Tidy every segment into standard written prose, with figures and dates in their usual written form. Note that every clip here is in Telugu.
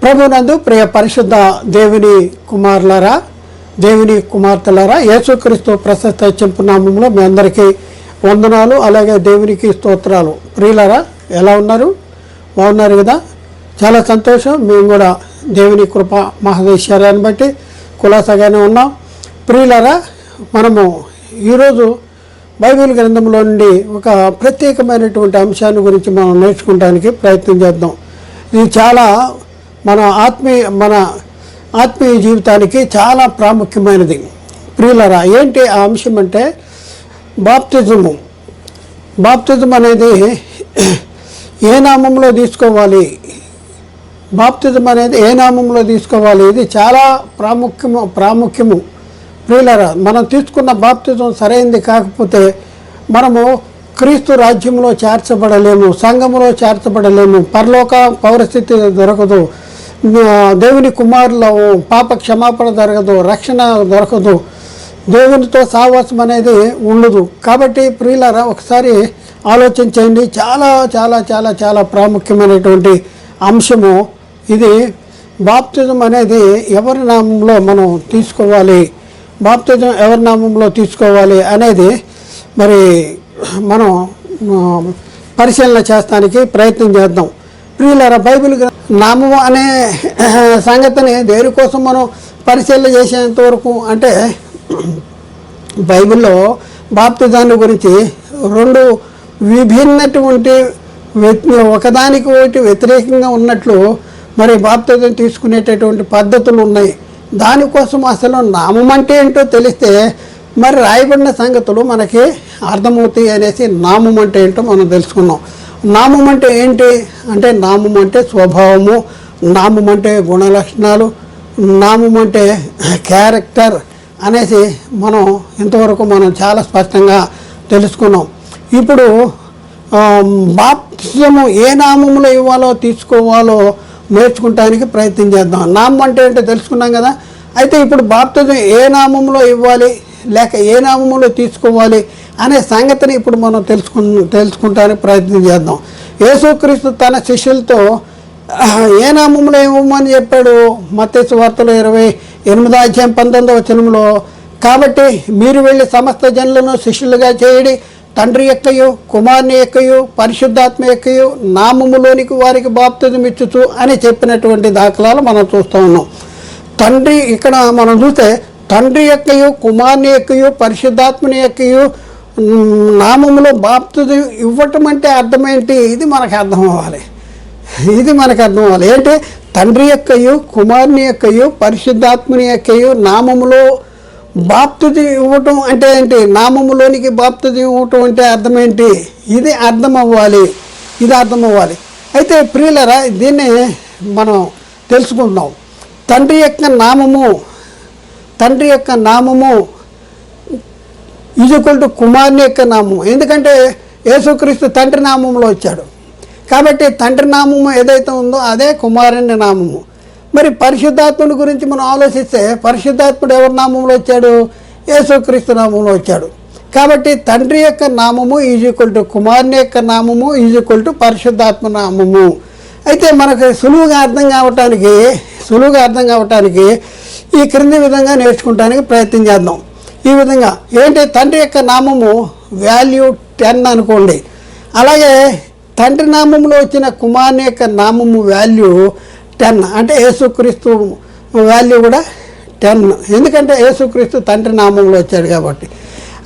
ప్రభునందు ప్రియ పరిశుద్ధ దేవుని కుమారులారా, దేవుని కుమార్తెలారా, యేసుక్రీస్తు ప్రశస్త చెంపు నామములో మీ అందరికీ వందనాలు, అలాగే దేవునికి స్తోత్రాలు. ప్రియులారా, ఎలా ఉన్నారు? బాగున్నారు కదా? చాలా సంతోషం. మేము కూడా దేవుని కృప మహదేశ్వర్యాన్ని బట్టి కులాసగానే ఉన్నాం. ప్రియులారా, మనము ఈరోజు బైబిల్ గ్రంథంలో నుండి ఒక ప్రత్యేకమైనటువంటి అంశాన్ని గురించి మనం నేర్చుకోవడానికి ప్రయత్నం చేద్దాం. ఇది చాలా మన ఆత్మీయ జీవితానికి చాలా ప్రాముఖ్యమైనది. ప్రియులారా, ఏంటి ఆ అంశం అంటే బాప్తిజము. బాప్తిజం అనేది ఏ నామంలో తీసుకోవాలి? బాప్తిజం అనేది ఏ నామంలో తీసుకోవాలి? ఇది చాలా ప్రాముఖ్యము. ప్రియులారా, మనం తీసుకున్న బాప్తిజం సరైనది కాకపోతే మనము క్రీస్తు రాజ్యంలో చేర్చబడలేము, సంఘములో చేర్చబడలేము, పరలోక పౌరస్థితి దొరకదు, దేవుని కుమారులు పాప క్షమాపణ జరగదు, రక్షణ దొరకదు, దేవునితో సావాసం అనేది ఉండదు. కాబట్టి ప్రియులారా, ఒకసారి ఆలోచించండి. చాలా చాలా చాలా చాలా ప్రాముఖ్యమైనటువంటి అంశము ఇది. బాప్తిజం అనేది ఎవరి నామంలో మనం తీసుకోవాలి, బాప్తిజం ఎవరి నామంలో తీసుకోవాలి అనేది మరి మనం పరిశీలన చేస్తానికి ప్రయత్నం చేద్దాం. ప్రియులారా, బైబిల్ నామం అనే సంగతిని దేనికోసం మనం పరిశీలన చేసేంత వరకు అంటే బైబిల్లో బాప్తిజాన్ని గురించి రెండు విభిన్నటువంటి ఒకదానికి ఒకటి వ్యతిరేకంగా ఉన్నట్లు మరి బాప్తిజం తీసుకునేటటువంటి పద్ధతులు ఉన్నాయి. దానికోసం అసలు నామం అంటే ఏంటో తెలిస్తే మరి రాయబడిన సంగతులు మనకి అర్థమవుతాయి అనేసి నామం అంటే ఏంటో మనం తెలుసుకున్నాం. నామం అంటే ఏంటి అంటే నామం అంటే స్వభావము, నామం అంటే గుణలక్షణాలు, నామం అంటే క్యారెక్టర్ అనేసి మనం ఇంతవరకు మనం చాలా స్పష్టంగా తెలుసుకున్నాం. ఇప్పుడు బాప్తిజము ఏ నామంలో ఇవ్వాలో తీసుకోవాలో నేర్చుకుంటానికి ప్రయత్నం చేద్దాం. నామం అంటే ఏంటో తెలుసుకున్నాం కదా. అయితే ఇప్పుడు బాప్తిజం ఏ నామంలో ఇవ్వాలి లేక ఏ నామంలో తీసుకోవాలి అనే సంగతిని ఇప్పుడు మనం తెలుసుకుంటానికి ప్రయత్నం చేద్దాం. యేసుక్రీస్తు తన శిష్యులతో ఏ నామంలో ఇవ్వమని చెప్పాడు? మత్తయి సువార్తలో 28:19 కాబట్టి మీరు వెళ్ళి సమస్త జనులను శిష్యులుగా చేయడి, తండ్రి యొక్కయు కుమారుని యొక్కయు పరిశుద్ధాత్మ యొక్కయు నామములోనికి వారికి బాప్తిజం ఇచ్చుచు అని చెప్పినటువంటి దాఖలాలు మనం చూస్తూ ఉన్నాం. తండ్రి ఇక్కడ మనం చూస్తే తండ్రి యొక్కయు కుమారుని యొక్కయు పరిశుద్ధాత్మని యొక్కయు నామములో బాప్తిజం ఇవ్వటం అంటే అర్థమేంటి? ఇది మనకు అర్థం అవ్వాలి. ఏంటి? తండ్రి యొక్కయు కుమారుని యొక్కయు పరిశుద్ధాత్మని యొక్కయు నామములో బాప్తిజం ఇవ్వటం అంటే ఏంటి? నామములోనికి బాప్తిజం ఇవ్వటం అంటే అర్థమేంటి? ఇది అర్థం అవ్వాలి. అయితే ప్రియులరా, దీన్ని మనం తెలుసుకుందాం. తండ్రి యొక్క నామము ఈజ్వల్ టు కుమారుని యొక్క నామము. ఎందుకంటే యేసుక్రీస్తు తండ్రి నామంలో వచ్చాడు కాబట్టి తండ్రి నామము ఏదైతే ఉందో అదే కుమారుని నామము. మరి పరిశుద్ధాత్ముడి గురించి మనం ఆలోచిస్తే పరిశుద్ధాత్ముడు ఎవరి నామంలో వచ్చాడు? యేసుక్రీస్తు నామంలో వచ్చాడు. కాబట్టి తండ్రి యొక్క నామము ఈజ్వల్ టు కుమారుని యొక్క నామము ఈజ్వల్ టు పరిశుద్ధాత్మ నామము. అయితే మనకు సులువుగా అర్థం కావటానికి ఈ క్రింది విధంగా నేర్చుకోవడానికి ప్రయత్నం చేద్దాం. ఈ విధంగా ఏంటి? తండ్రి యొక్క నామము వాల్యూ 10 అనుకోండి. అలాగే తండ్రి నామంలో వచ్చిన కుమారుని యొక్క నామము వాల్యూ 10. అంటే యేసుక్రీస్తు వాల్యూ కూడా 10, ఎందుకంటే యేసుక్రీస్తు తండ్రి నామంలో వచ్చాడు కాబట్టి.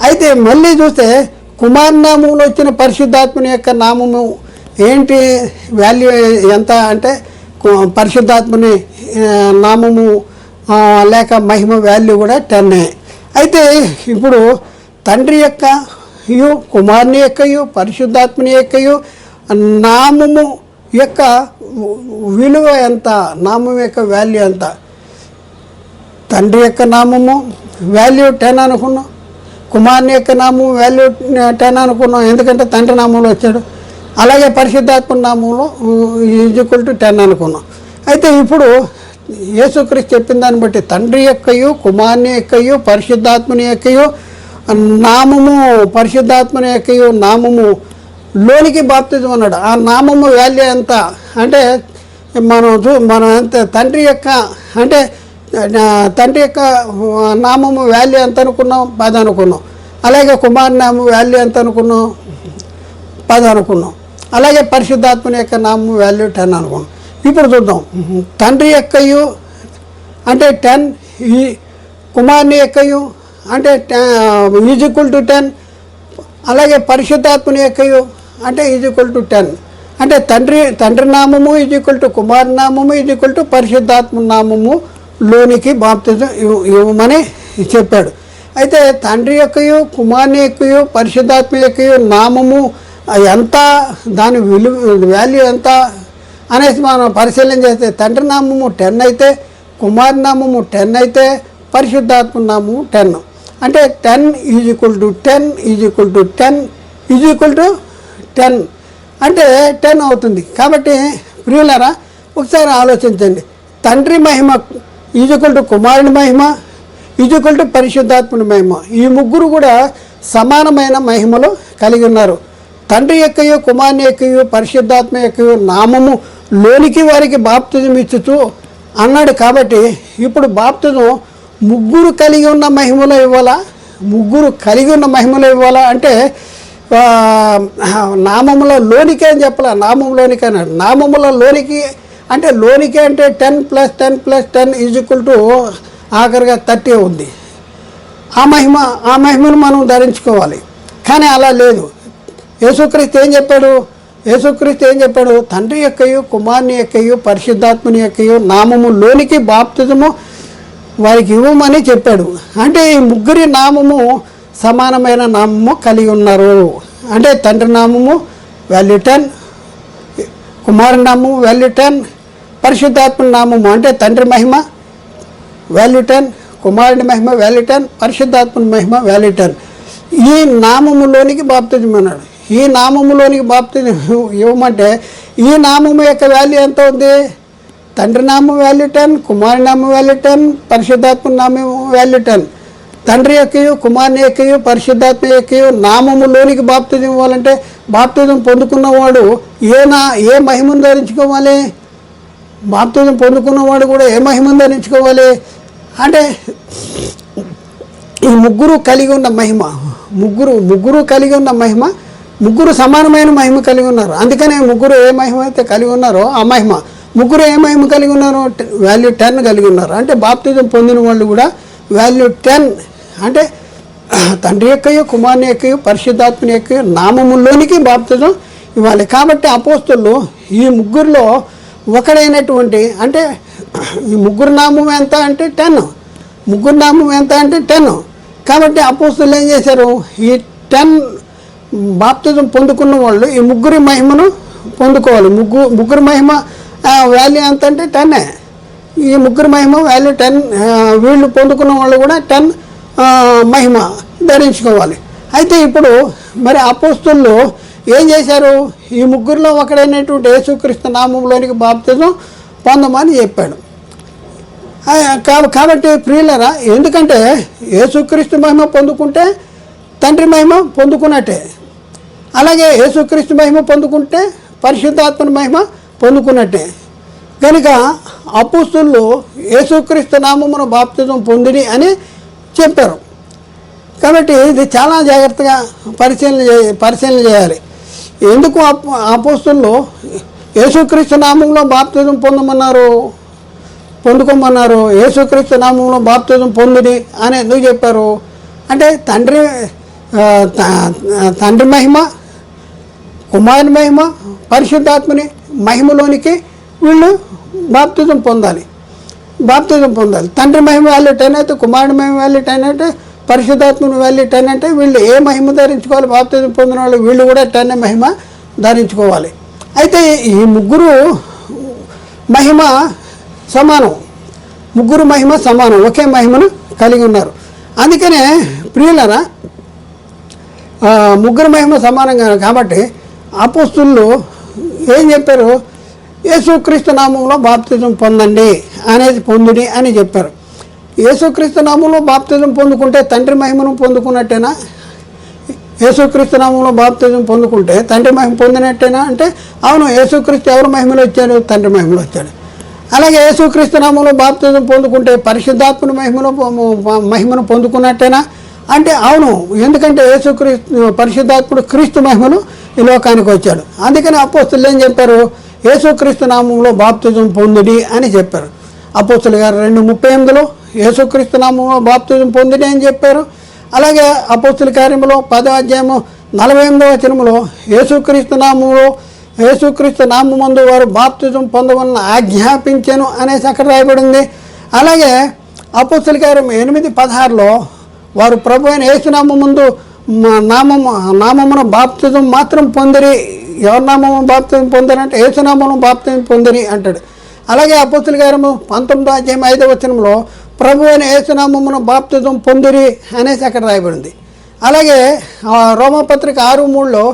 అయితే మళ్ళీ చూస్తే కుమారు నామంలో వచ్చిన పరిశుద్ధాత్మని యొక్క నామము ఏంటి? వాల్యూ ఎంత అంటే పరిశుద్ధాత్మని నామము లేక మహిమ వాల్యూ కూడా 10. అయితే ఇప్పుడు తండ్రి యొక్కయు కుమారుని యొక్కయు పరిశుద్ధాత్మని యొక్కయు నామము యొక్క విలువ ఎంత? నామం యొక్క వాల్యూ ఎంత? తండ్రి యొక్క నామము వాల్యూ 10 అనుకున్నాం, కుమారుని యొక్క నామము వాల్యూ 10 అనుకున్నాం, ఎందుకంటే తండ్రి నామంలో వచ్చాడు. అలాగే పరిశుద్ధాత్మ నామంలో ఈజ్వల్ టు 10 అనుకున్నాం. అయితే ఇప్పుడు యేసుక్రీస్తు చెప్పిన దాన్ని బట్టి తండ్రి యొక్కయు కుమారుని యొక్కయు పరిశుద్ధాత్మని యొక్కయు నామము పరిశుద్ధాత్మని యొక్కయు నామము లోనికి బాప్తిజం అన్నాడు. ఆ నామము వాల్యూ ఎంత అంటే మనం తండ్రి యొక్క అంటే తండ్రి యొక్క నామము వాల్యూ ఎంత అనుకున్నాం? 10 అనుకున్నాం. అలాగే కుమార్ నామం వాల్యూ ఎంత అనుకున్నాం? 10 అనుకున్నాం. అలాగే పరిశుద్ధాత్మని యొక్క నామం వాల్యూ 10 అనుకున్నాం. ఇప్పుడు చూద్దాం. తండ్రి యొక్కయు అంటే 10, ఈ కుమార్ని యొక్కయు అంటే ఈజ్ ఈక్వల్ టు 10, అలాగే పరిశుద్ధాత్మని యొక్కయు అంటే ఈజ్ ఈక్వల్ టు 10. అంటే తండ్రి నామము ఈజ్ ఈక్వల్ టు కుమార్ నామము ఈజ్ ఈక్వల్ టు పరిశుద్ధాత్మ నామము లోనికి బాప్తిజం ఇవ్వమని చెప్పాడు. అయితే తండ్రి యొక్కయు కుమార్ని యొక్కయు పరిశుద్ధాత్మ యొక్కయు నామము ఎంత, దాని వాల్యూ ఎంత అనేసి మనం పరిశీలన చేస్తే తండ్రి నామము 10 అయితే, కుమార్ నామము 10 అయితే, పరిశుద్ధాత్మ నామము 10. అంటే 10 is equal to 10 is equal to 10 is equal to 10 అంటే 10 అవుతుంది. కాబట్టి ప్రియులారా ఒకసారి ఆలోచించండి. తండ్రి మహిమ ఈజ్ ఈక్వల్ టు కుమారుని మహిమ ఈజ్ ఈక్వల్ టు పరిశుద్ధాత్మని మహిమ. ఈ ముగ్గురు కూడా సమానమైన మహిమలు కలిగి ఉన్నారు. తండ్రి యొక్కయు కుమారుని యొక్కయు పరిశుద్ధాత్మ యొక్కయు నామము లోనికి వారికి బాప్తిజం ఇచ్చుతూ అన్నాడు. కాబట్టి ఇప్పుడు బాప్తిజం ముగ్గురు కలిగి ఉన్న మహిమలో ఇవ్వాలా? ముగ్గురు కలిగి ఉన్న మహిమలో ఇవ్వాలా అంటే నామముల లోనికే అని చెప్పాల. నామంలోనికి అన్నాడు. నామముల లోనికి అంటే లోనికి అంటే 10 + 10 + 10 ఈజ్ ఈక్వల్ టు ఆఖరిగా 30 ఉంది. ఆ మహిమను మనం ధరించుకోవాలి. కానీ అలా లేదు. యేసుక్రీస్తు ఏం చెప్పాడు? తండ్రి యొక్కయు కుమారుని యొక్కయు పరిశుద్ధాత్మని యొక్కయు నామము లోనికి బాప్తిజము వారికి ఇవ్వమని చెప్పాడు. అంటే ఈ ముగ్గురి నామము సమానమైన నామము కలిగి ఉన్నారు. అంటే తండ్రి నామము వాల్యూ 10, కుమారు నామము వాల్యూ 10, పరిశుద్ధాత్మ నామము అంటే తండ్రి మహిమ వాల్యూ 10, కుమారుని మహిమ వాల్యూ 10, పరిశుద్ధాత్మ మహిమ వాల్యూ 10. ఈ నామములోనికి బాప్తిజం అన్నాడు. ఈ నామములోనికి బాప్తిజం ఇవ్వమంటే ఈ నామము యొక్క వాల్యూ ఎంత ఉంది? తండ్రి నామం వాల్యూ 10, కుమారుని నామం వాల్యూ 10, పరిశుద్ధాత్మ నామం వాల్యూ 10. తండ్రి యొక్కయు కుమారుని యొక్కయు పరిశుద్ధాత్మ యొక్కయు నామములోనికి బాప్తిజం ఇవ్వాలంటే బాప్తిజం పొందుకున్నవాడు ఏ మహిమను ధరించుకోవాలి? బాప్తిజం పొందుకున్నవాడు కూడా ఏ మహిమను ధరించుకోవాలి అంటే ఈ ముగ్గురు కలిగి ఉన్న మహిమ, ముగ్గురు కలిగి ఉన్న మహిమ, ముగ్గురు సమానమైన మహిమ కలిగి ఉన్నారు. అందుకనే ముగ్గురు ఏ మహిమ అయితే కలిగి ఉన్నారో ఆ మహిమ, ముగ్గురు ఏ మహిమ కలిగి ఉన్నారో వాల్యూ 10 కలిగి ఉన్నారు. అంటే బాప్తిజం పొందిన వాళ్ళు కూడా వాల్యూ 10 అంటే తండ్రి యొక్కయు కుమారుని యొక్కయు పరిశుద్ధాత్మని యొక్కయు నామములోనికి బాప్తిజం ఇవ్వాలి. కాబట్టి అపోస్తలులు ఈ ముగ్గురులో ఒకడైనటువంటి అంటే ఈ ముగ్గురు నామం ఎంత అంటే 10, ముగ్గురు నామం ఎంత అంటే 10. కాబట్టి అపోస్తలులు ఏం చేశారు? ఈ 10 బాప్తిజం పొందుకున్న వాళ్ళు ఈ ముగ్గురి మహిమను పొందుకోవాలి. ముగ్గురు మహిమ వాల్యూ ఎంత అంటే 10. ఈ ముగ్గురు మహిమ వాల్యూ 10. వీళ్ళు పొందుకున్న వాళ్ళు కూడా 10 మహిమ ధరించుకోవాలి. అయితే ఇప్పుడు మరి అపోస్తలులు ఏం చేశారు? ఈ ముగ్గురులో ఒకడైనటువంటి యేసుక్రీస్తు నామంలోనికి బాప్తిజం పొందమని చెప్పాడు. కాబట్టి ప్రియులరా, ఎందుకంటే యేసుక్రీస్తు మహిమ పొందుకుంటే తండ్రి మహిమ పొందుకున్నట్టే, అలాగే యేసుక్రీస్తు మహిమ పొందుకుంటే పరిశుద్ధాత్మ మహిమ పొందుకున్నట్టే. కనుక అపోస్తలులు యేసుక్రీస్తు నామమున బాప్తిజం పొందిని అని చెప్పారు. కాబట్టి ఇది చాలా జాగ్రత్తగా పరిశీలన చేయాలి. ఎందుకు అపోస్తలులు యేసుక్రీస్తు నామంలో బాప్తిజం పొందుకోమన్నారు? యేసుక్రీస్తు నామంలో బాప్తిజం పొందిని అని ఎందుకు చెప్పారు అంటే తండ్రి మహిమ, కుమారుని మహిమ, పరిశుద్ధాత్మని మహిమలోనికి వీళ్ళు బాప్తిజం పొందాలి. తండ్రి మహిమ వాల్యూ 10 అయితే, కుమారుని మహిమ వాల్యూ 10 అంటే, పరిశుద్ధాత్మని వాల్యూ 10 అంటే వీళ్ళు ఏ మహిమ ధరించుకోవాలి? బాప్తిజం పొందిన వాళ్ళు వీళ్ళు కూడా 10 మహిమ ధరించుకోవాలి. అయితే ఈ ముగ్గురు మహిమ సమానం, ఒకే మహిమను కలిగి ఉన్నారు. అందుకనే ప్రియులరా, ముగ్గురు మహిమ సమానంగా కాబట్టి అపోస్తలులు ఏం చెప్పారు? యేసుక్రీస్తు నామంలో బాప్తిజం పొందండి పొందుడి అని చెప్పారు. యేసుక్రీస్తు నామంలో బాప్తిజం పొందుకుంటే తండ్రి మహిమను పొందుకున్నట్టేనా? యేసుక్రీస్తు నామంలో బాప్తిజం పొందుకుంటే తండ్రి మహిమ పొందినట్టేనా అంటే అవును, యేసుక్రీస్తు ఎవరు మహిమలో వచ్చాడు? తండ్రి మహిమలో వచ్చాడు. అలాగే యేసుక్రీస్తు నామంలో బాప్తిజం పొందుకుంటే పరిశుద్ధాత్మని మహిమను పొందుకున్నట్టేనా అంటే అవును, ఎందుకంటే యేసుక్రీస్తు పరిశుద్ధాత్ముడు క్రీస్తు మహిమను ఈ లోకానికి వచ్చాడు. అందుకని అపోస్తులు ఏం చెప్పారు? యేసుక్రీస్తు నామంలో బాప్తిజం పొందుడి అని చెప్పారు. అపోస్తుల గారు 2:38లో యేసుక్రీస్తు నామంలో బాప్తిజం పొందుడి అని చెప్పారు. అలాగే అపోస్తుల కార్యములో 10వ అధ్యాయము 48వ వచనములో యేసుక్రీస్తు నామమందు వారు బాప్తిజం పొందవలన ఆజ్ఞాపించెను అనేసి అక్కడ రాయబడింది. అలాగే అపోస్తుల కార్యం 8:16లో వారు ప్రభు అయిన యేసు నామమందు నామమున బాప్తిజం మాత్రం పొందిరి. ఎవరి నామము బాప్తిజం పొందిరంటే యేసునామమును బాప్తిజం పొందిరి అంటాడు. అలాగే అపోస్తుల కార్యము 19వ అధ్యాయం 5వ వచనంలో ప్రభు అయిన యేసునామమున బాప్తిజం పొందిరి అనేసి అక్కడ రాయబడింది. అలాగే రోమపత్రిక 6:3లో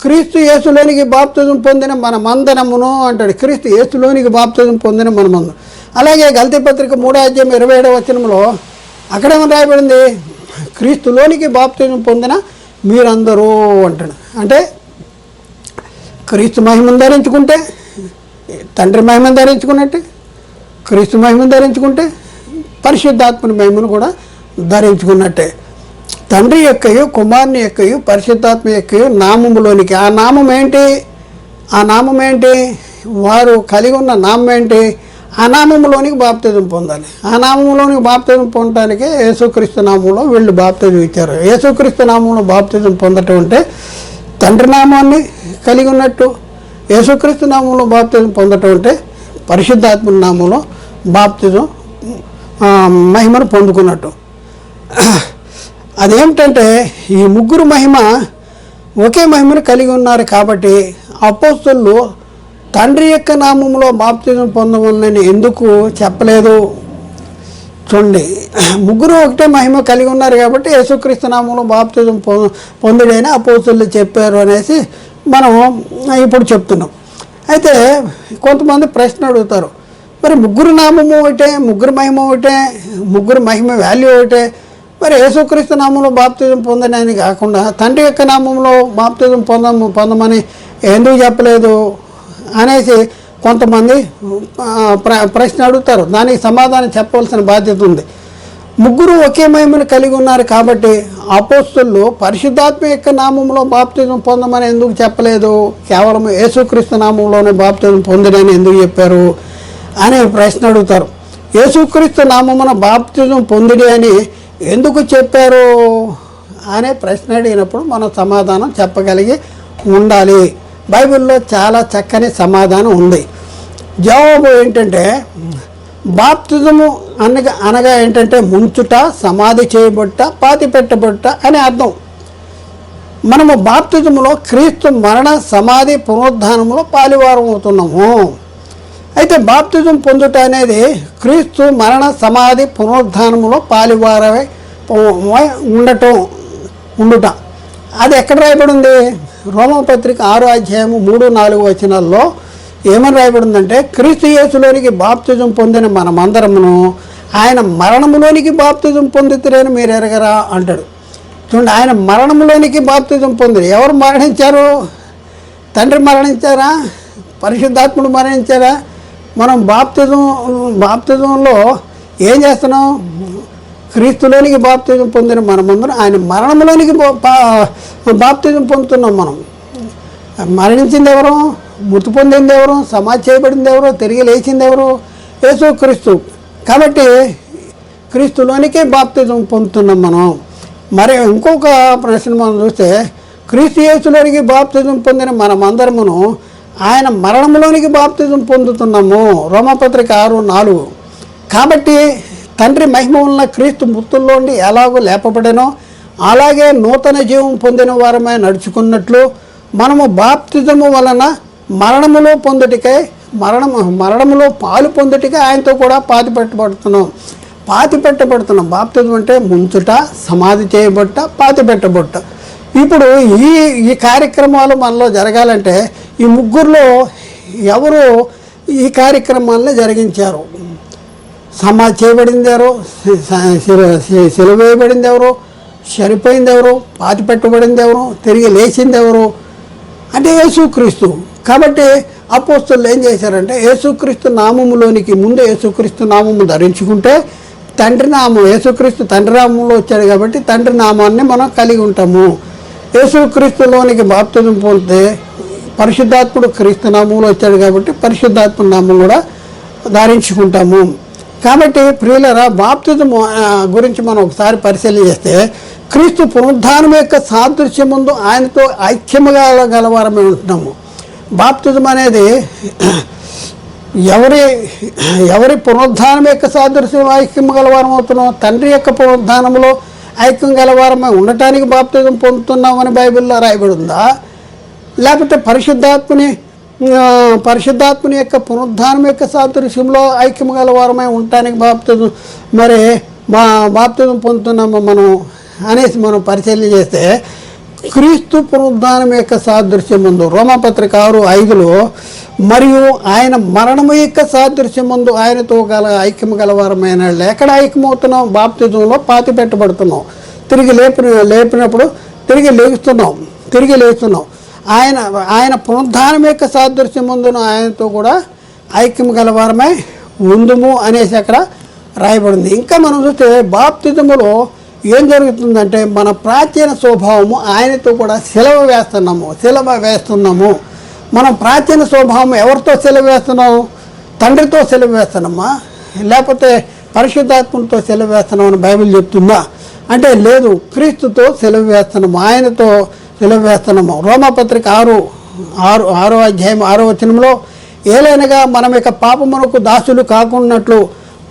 క్రీస్తు యేసులోనికి బాప్తిజం పొందిన మనమందరమును అంటాడు. క్రీస్తు యేసులోనికి బాప్తిజం పొందిన మనమందరం. అలాగే గలతీ పత్రిక 3వ అధ్యాయం 27వ వచనంలో అక్కడేమని రాయబడింది? క్రీస్తులోనికి బాప్తిజం పొందిన మీరందరూ అంటాడు. అంటే క్రీస్తు మహిమను ధరించుకుంటే తండ్రి మహిమను ధరించుకున్నట్టే, క్రీస్తు మహిమను ధరించుకుంటే పరిశుద్ధాత్మని మహిమను కూడా ధరించుకున్నట్టే. తండ్రి యొక్కయు కుమారుని యొక్కయు పరిశుద్ధాత్మ యొక్కయు నామములోనికి, ఆ నామం ఏంటి? వారు కలిగి ఉన్న నామం ఏంటి? ఆ నామములోనికి బాప్తిజం పొందాలి. ఆ నామములోనికి బాప్తిజం పొందడానికే యేసుక్రీస్తు నామంలో వీళ్ళు బాప్తిజం ఇచ్చారు. యేసుక్రీస్తు నామంలో బాప్తిజం పొందటం అంటే తండ్రి నామాన్ని కలిగి ఉన్నట్టు, యేసుక్రీస్తు నామంలో బాప్తిజం పొందటం అంటే పరిశుద్ధాత్మ నామంలో బాప్తిజం మహిమను పొందుకున్నట్టు. అదేమిటంటే ఈ ముగ్గురు మహిమ ఒకే మహిమను కలిగి ఉన్నారు కాబట్టి అపోస్తలులు తండ్రి యొక్క నామంలో బాప్తిజం పొందవలనని ఎందుకు చెప్పలేదు? చూడండి, ముగ్గురు ఒకటే మహిమ కలిగి ఉన్నారు కాబట్టి యేసుక్రీస్తు నామంలో బాప్తిజం పొందుడని అపోస్తలులు చెప్పారు అనేసి మనం ఇప్పుడు చెప్తున్నాం. అయితే కొంతమంది ప్రశ్న అడుగుతారు, మరి ముగ్గురు నామము ఒకటే, ముగ్గురు మహిమ ఒకటే, ముగ్గురు మహిమ వాల్యూ ఒకటే, మరి యేసుక్రీస్తు నామంలో బాప్తిజం పొందడానికి కాకుండా తండ్రి యొక్క నామంలో బాప్తిజం పొందమని ఎందుకు చెప్పలేదు అనేసి కొంతమంది ప్రశ్న అడుగుతారు. దానికి సమాధానం చెప్పవలసిన బాధ్యత ఉంది. ముగ్గురు ఒకే మహిమను కలిగి ఉన్నారు కాబట్టి అపోస్తలులు పరిశుద్ధాత్మ యొక్క నామంలో బాప్తిజం పొందమని ఎందుకు చెప్పలేదు? కేవలం యేసుక్రీస్తు నామంలోనే బాప్తిజం పొందడని ఎందుకు చెప్పారు అనే ప్రశ్న అడుగుతారు. యేసుక్రీస్తు నామమున బాప్తిజం పొందిడి అని ఎందుకు చెప్పారు అనే ప్రశ్న అడిగినప్పుడు మనం సమాధానం చెప్పగలిగి ఉండాలి. బైబిల్లో చాలా చక్కని సమాధానం ఉంది. జవాబు ఏంటంటే బాప్తిజము అనగా ఏంటంటే ముంచుట, సమాధి చేయబట్ట, పాతి పెట్టబట్ట అని అర్థం. మనము బాప్తిజములో క్రీస్తు మరణ, సమాధి, పునరుద్ధానములో పాలివారం అవుతున్నాము. అయితే బాప్తిజం పొందుట అనేది క్రీస్తు మరణ, సమాధి, పునరుద్ధానములో పాలివారమై ఉండుట. అది ఎక్కడ రాయబడింది? రోమపత్రిక 6వ అధ్యాయము 3-4 వచనాల్లో ఏమని రాయబడిందంటే క్రీస్తు యేసులోనికి బాప్తిజం పొందిన మనమందరమును ఆయన మరణములోనికి బాప్తిజం పొందుతారని మీరు ఎరగరా అంటాడు. చూడండి, ఆయన మరణములోనికి బాప్తిజం పొందిరు. ఎవరు మరణించారు? తండ్రి మరణించారా? పరిశుద్ధాత్ముడు మరణించారా? మనం బాప్తిజంలో ఏం చేస్తున్నాం? క్రీస్తులోనికి బాప్తిజం పొందిన మనమందరం ఆయన మరణంలోనికి బాప్తిజం పొందుతున్నాం. మనం మరణించింది ఎవరు? మృతి పొందింది ఎవరు? సమాధి చేయబడింది ఎవరు? తిరిగి లేచింది ఎవరు? యేసుక్రీస్తు. కాబట్టి క్రీస్తులోనికే బాప్తిజం పొందుతున్నాం మనం. మరి ఇంకొక ప్రశ్న మనం చూస్తే క్రీస్తు యేసులోనికి బాప్తిజం పొందిన మనమందరమును ఆయన మరణంలోనికి బాప్తిజం పొందుతున్నాము. రోమపత్రిక 6:4. కాబట్టి తండ్రి మహిమ వలన క్రీస్తు మృతుల్లోండి ఎలాగో లేపబడెనో అలాగే నూతన జీవం పొందిన వారమై నడుచుకున్నట్లు మనము బాప్తిజము వలన మరణములో పాలు పొందుటికై ఆయనతో కూడా పాతి పెట్టబడుతున్నాం. బాప్తిజం అంటే ముంచుట, సమాధి చేయబట్ట, పాతి పెట్టబట్ట. ఇప్పుడు ఈ కార్యక్రమాలు మనలో జరగాలంటే ఈ ముగ్గురులో ఎవరు ఈ కార్యక్రమాలను జరిగించారు? సమాధి చేయబడింది ఎవరు? సిలువ వేయబడింది ఎవరు? చనిపోయింది ఎవరు, పాతి పెట్టబడింది ఎవరు, తిరిగి లేచింది ఎవరు అంటే యేసుక్రీస్తు. కాబట్టి అపోస్తలులు ఏం చేశారంటే యేసుక్రీస్తు నామములోనికి ముందు యేసుక్రీస్తు నామము ధరించుకుంటే తండ్రి నామం, యేసుక్రీస్తు తండ్రి నామంలో వచ్చాడు కాబట్టి తండ్రి నామాన్ని మనం కలిగి ఉంటాము. యేసుక్రీస్తులోనికి బాప్తిజం పొందితే పరిశుద్ధాత్ముడు క్రీస్తు నామంలో వచ్చాడు కాబట్టి పరిశుద్ధాత్మ నామం కూడా ధారించుకుంటాము. కాబట్టి ప్రియులరా, బాప్తిజం గురించి మనం ఒకసారి పరిశీలన చేస్తే క్రీస్తు పునరుద్ధానం యొక్క సాదృశ్యం ముందు ఆయనతో ఐక్యముగా గలవారమే ఉంటున్నాము. బాప్తిజం అనేది ఎవరి పునరుద్ధానం యొక్క సాదృశ్యంలో ఐక్యం గలవారం అవుతున్నాం, తండ్రి యొక్క పునరుద్ధానంలో ఐక్యం గలవారమై ఉండటానికి బాప్తిజం పొందుతున్నామని బైబిల్లో రాయబడి ఉందా, లేకపోతే పరిశుద్ధాత్మని యొక్క పునరుద్ధానం యొక్క సాదృశ్యంలో ఐక్యం గలవారమై ఉండటానికి బాప్తిజం పొందుతున్నాము మనం అనేసి మనం పరిశీలన చేస్తే క్రీస్తు పునరుద్ధానం యొక్క సాదృశ్యం ముందు రోమాపత్రిక 6:5 మరియు ఆయన మరణము యొక్క సాదృశ్యం ముందు ఆయనతో ఐక్యం గలవారమైన ఎక్కడ ఐక్యమవుతున్నాం, బాప్తిజంలో పాతి పెట్టబడుతున్నాం, తిరిగి లేపినప్పుడు తిరిగి లేస్తున్నాం. ఆయన పునరుద్ధానం యొక్క సాదృశ్యం ముందును ఆయనతో కూడా ఐక్యం గలవారమై ఉందుము అనేసి అక్కడ రాయబడింది. ఇంకా మనం చూస్తే బాప్తిజములో ఏం జరుగుతుందంటే మన ప్రాచీన స్వభావము ఆయనతో కూడా సిలువ వేస్తున్నాము. మనం ప్రాచీన స్వభావం ఎవరితో సిలువ వేస్తున్నాము? తండ్రితో సిలువ వేస్తున్నామా, లేకపోతే పరిశుద్ధాత్మతో సిలువ వేస్తున్నామని బైబిల్ చెప్తుందా అంటే లేదు, క్రీస్తుతో సిలువ వేస్తున్నాము, ఆయనతో సిలువ వేస్తున్నాము. రోమాపత్రిక 6:6 ఏలైనగా మనం ఇక పాపమునకు దాసులు కాకున్నట్లు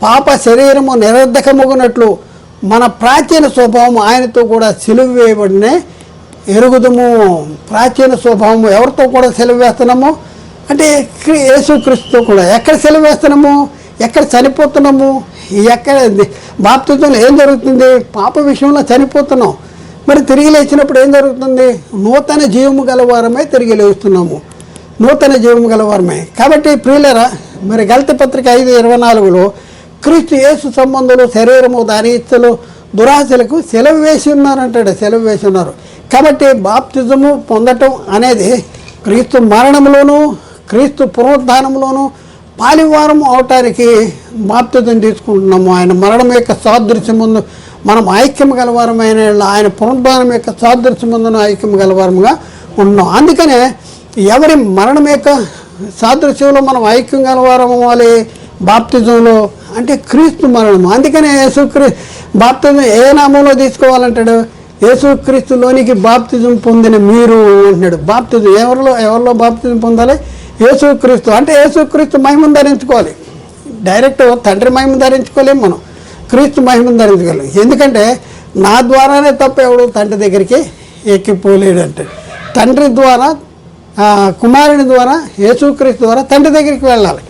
పాప శరీరము నిరర్ధకమగునట్లు మన ప్రాచీన స్వభావం ఆయనతో కూడా సిలువ వేయబడినే ఎరుగుదము. ప్రాచీన స్వభావము ఎవరితో కూడా సిలువ వేస్తున్నాము అంటే యేసుక్రీస్తుతో కూడా. ఎక్కడ సిలువ వేస్తున్నాము, ఎక్కడ చనిపోతున్నాము, ఎక్కడ బాప్తిజంలో ఏం జరుగుతుంది? పాప విషయంలో చనిపోతున్నాం, మరి తిరిగి లేచినప్పుడు ఏం జరుగుతుంది? నూతన జీవము గలవారమే తిరిగి లేస్తున్నాము, నూతన జీవము గలవారమే. కాబట్టి ప్రియులరా, మరి గలతీ పత్రిక 5:24 క్రీస్తు యేసు సంబంధులు శరీరము దాని ఇచ్చలు దురాశలకు సెలవు వేసి ఉన్నారంటాడు, సెలవు వేసి ఉన్నారు. కాబట్టి బాప్తిజము పొందటం అనేది క్రీస్తు మరణంలోనూ క్రీస్తు పునరుద్ధానంలోనూ పాలివారం అవటానికి బాప్తిజం తీసుకుంటున్నాము. ఆయన మరణం యొక్క సాదృశ్యం ముందు మనం ఐక్యం గలవారమైన ఆయన పునరుద్ధానం యొక్క సాదృశ్యం ముందును ఐక్యం గలవారముగా ఉన్నాం. అందుకనే ఎవరి మరణం యొక్క సాదృశ్యంలో మనం ఐక్యం గలవారం అవ్వాలి బాప్తిజంలో అంటే క్రీస్తు మరణము. అందుకనే బాప్తిజం ఏ నామంలో తీసుకోవాలంటాడు? యేసుక్రీస్తులోనికి బాప్తిజం పొందిన మీరు అంటున్నాడు. బాప్తిజం ఎవరిలో బాప్తిజం పొందాలి? యేసుక్రీస్తు. అంటే యేసుక్రీస్తు మహిమను ధరించుకోవాలి. డైరెక్ట్ తండ్రి మహిమను ధరించుకోలేము, మనం క్రీస్తు మహిమను ధరించుకోలేము. ఎందుకంటే నా ద్వారానే తప్ప ఎవడు తండ్రి దగ్గరికి ఎక్కిపోలేడు అంటే తండ్రి ద్వారా కుమారుని ద్వారా యేసుక్రీస్తు ద్వారా తండ్రి దగ్గరికి వెళ్ళాలి.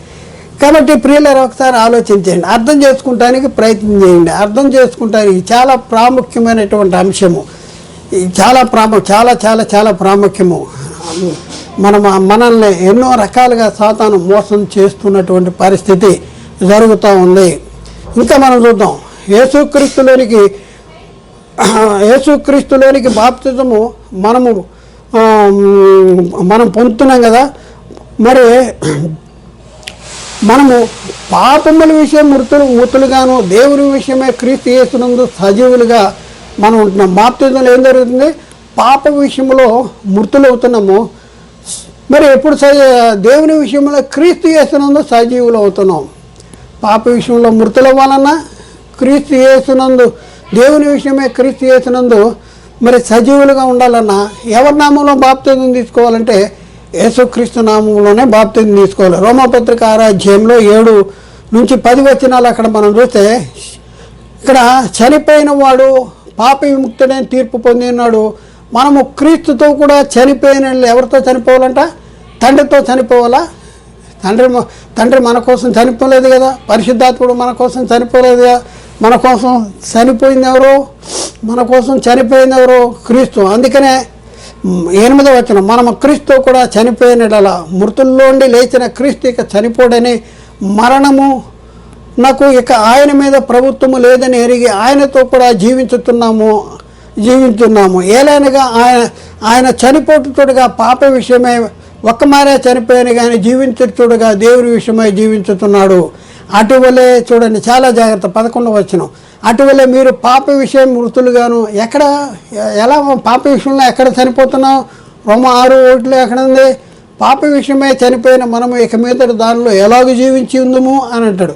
కాబట్టి ప్రియులారా, ఒకసారి ఆలోచించండి, అర్థం చేసుకుంటానికి ప్రయత్నం చేయండి. అర్థం చేసుకుంటానికి చాలా ప్రాముఖ్యమైనటువంటి అంశము, చాలా చాలా ప్రాముఖ్యము. మనల్ని ఎన్నో రకాలుగా సాతాను మోసం చేస్తున్నటువంటి పరిస్థితి జరుగుతూ ఉంది. ఇంకా మనం చూద్దాం, యేసుక్రీస్తులోనికి బాప్తిజము మనం పొందుతున్నాం కదా. మరి మనము పాపముల విషయం మృతులుగాను దేవుని విషయమే క్రీస్తు యేసునందు సజీవులుగా మనం ఉంటున్నాం. బాప్తిజంలో ఏం జరుగుతుంది? పాప విషయంలో మృతులు అవుతున్నాము. మరి ఎప్పుడు దేవుని విషయంలో క్రీస్తు యేసునందు సజీవులు అవుతున్నాం. పాప విషయంలో మృతుల వలన క్రీస్తు యేసునందు దేవుని విషయమే క్రీస్తు యేసునందు మరి సజీవులుగా ఉండాలన్నా ఎవరి నామంలో బాప్తిజం తీసుకోవాలంటే యేసుక్రీస్తు నామంలోనే బాప్తిజం తీసుకోవాలి. రోమాపత్రిక 6:7-10 అక్కడ మనం చూస్తే, ఇక్కడ చనిపోయిన వాడు పాప విముక్తుడైన తీర్పు పొంది ఉన్నాడు. మనము క్రీస్తుతో కూడా చనిపోయిన ఎవరితో చనిపోవాలంట? తండ్రితో చనిపోవాలా? తండ్రి మన కోసం చనిపోలేదు కదా, పరిశుద్ధాత్ముడు మన కోసం చనిపోలేదు కదా. మన కోసం చనిపోయింది ఎవరు? మన కోసం చనిపోయింది ఎవరు? క్రీస్తు. అందుకనే 8వ వచనం, మనము క్రీస్తు కూడా చనిపోయినలా మృతుల్లోండి లేచిన క్రీస్తు ఇక చనిపోడని మరణము నాకు ఇక ఆయన మీద ప్రభుత్వము లేదని ఎరిగి ఆయనతో కూడా జీవించుతున్నాము జీవించున్నాము. ఏలైనగా ఆయన చనిపోతుడుగా పాప విషయమై ఒక్కమారే చనిపోయాను కానీ జీవించుడుగా దేవుని విషయమై జీవించుతున్నాడు. అటువలే చూడండి, చాలా జాగ్రత్త. 11వ వచనం, అటువలే మీరు పాప విషయం మృతులుగాను. ఎలా పాప విషయంలో ఎక్కడ చనిపోతున్నాం? రోమా 6:1 ఎక్కడ ఉంది? పాప విషయమై చనిపోయిన మనము ఇక మీద దానిలో ఎలాగ జీవించి ఉందము అని అంటాడు.